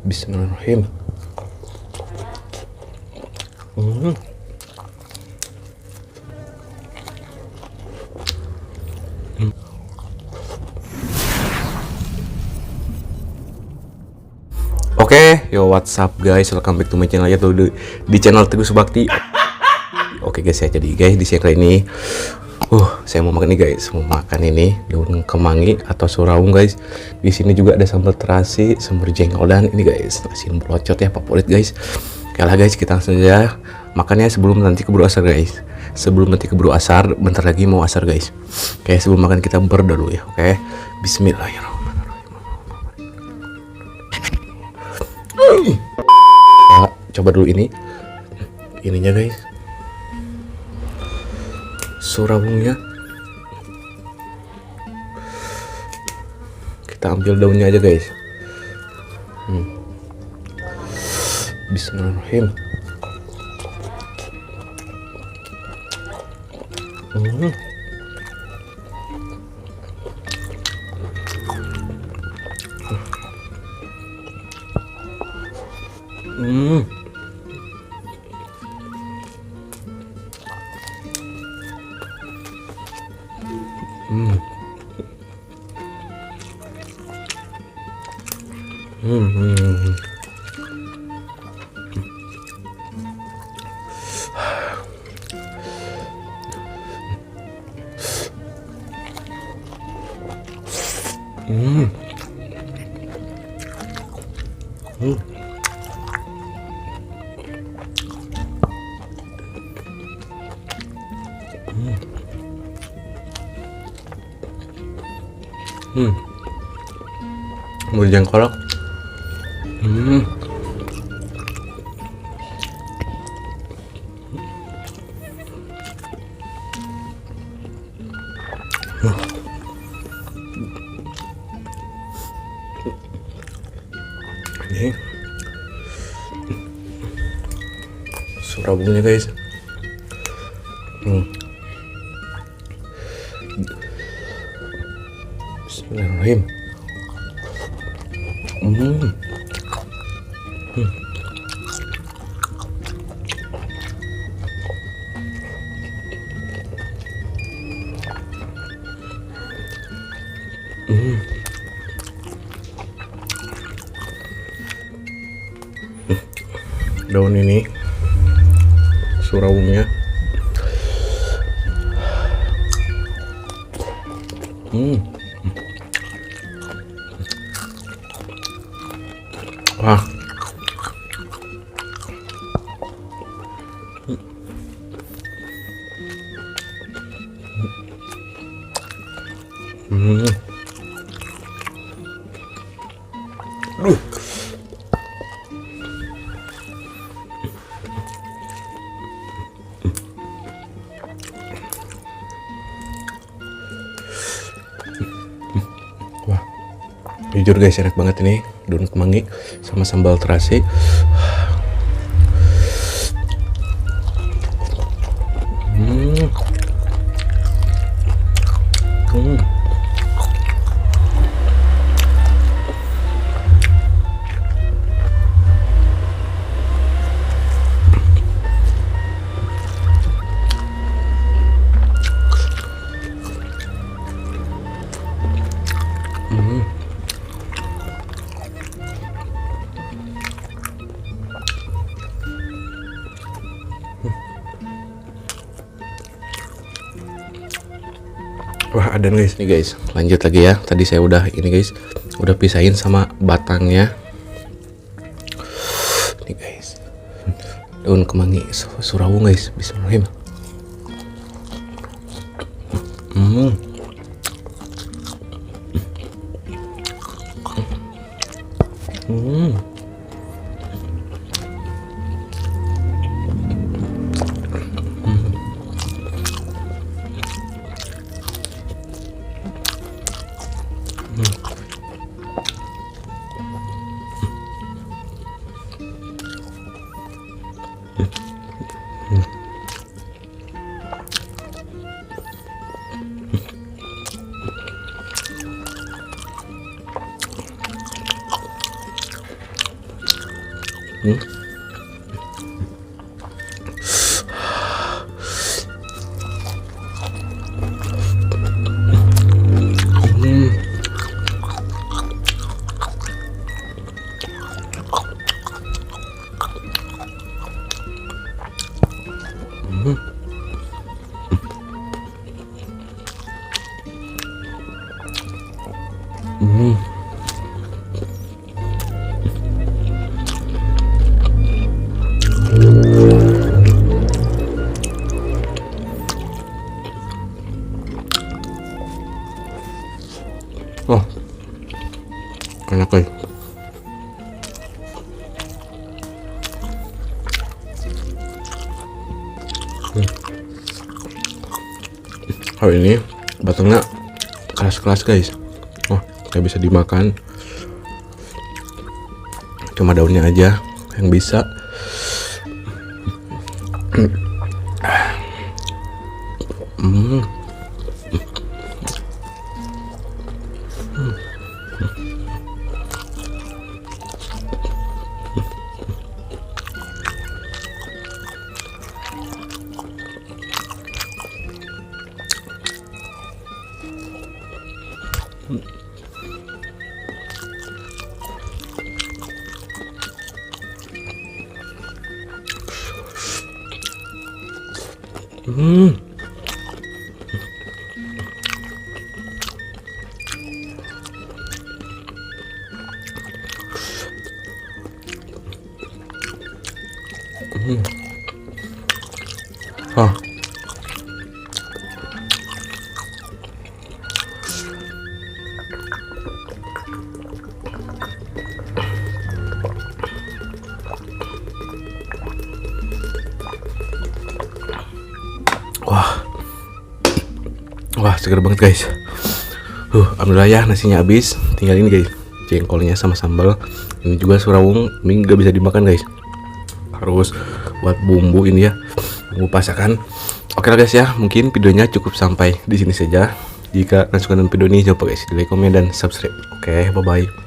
Bismillahirrahmanirrahim. Oke, yo what's up guys, welcome back to my channel ya, tuh di channel Teguh Subakti. Oke guys ya, jadi guys di channel ini saya mau makan nih guys, mau makan ini daun kemangi atau surawung guys. Di sini juga ada sambal terasi, sambal jengkol, dan ini guys nasi melocot ya, favorit guys. Oke lah guys, kita langsung aja makannya sebelum nanti keburu asar guys. Sebelum nanti keburu asar, bentar lagi mau asar guys. Oke, sebelum makan kita berdoa dulu ya. Oke, Bismillahirrahmanirrahim. Coba dulu ininya guys, surawungnya. Kita ambil daunnya aja guys. Bismillahirrahmanirrahim. Mau jengkolok. Ini surawungnya guys. Bismillahirrahmanirrahim. Daun ini surawungnya. Wah. Wah, jujur guys, enak banget ini daun kemangi sama sambal terasi. Wah, ada guys nih guys. Lanjut lagi ya. Tadi saya udah ini guys, udah pisahin sama batangnya. Nih guys, daun kemangi surawung guys. Bismillahirrahmanirrahim. Oh, enak guys. Kalau ini batangnya keras-keras guys. Oh, kayak bisa dimakan. Cuma daunnya aja yang bisa. Oh. Wah, segar banget guys. Alhamdulillah ya, nasinya habis. Tinggal ini guys, jengkolnya sama sambal. Ini juga surawung, ini nggak bisa dimakan guys. Harus buat bumbu ini ya, bumbu pasakan. Oke lah guys ya, mungkin videonya cukup sampai di sini saja. Jika kalian suka dengan video ini, jangan lupa guys di like, komen, dan subscribe. Oke, bye bye.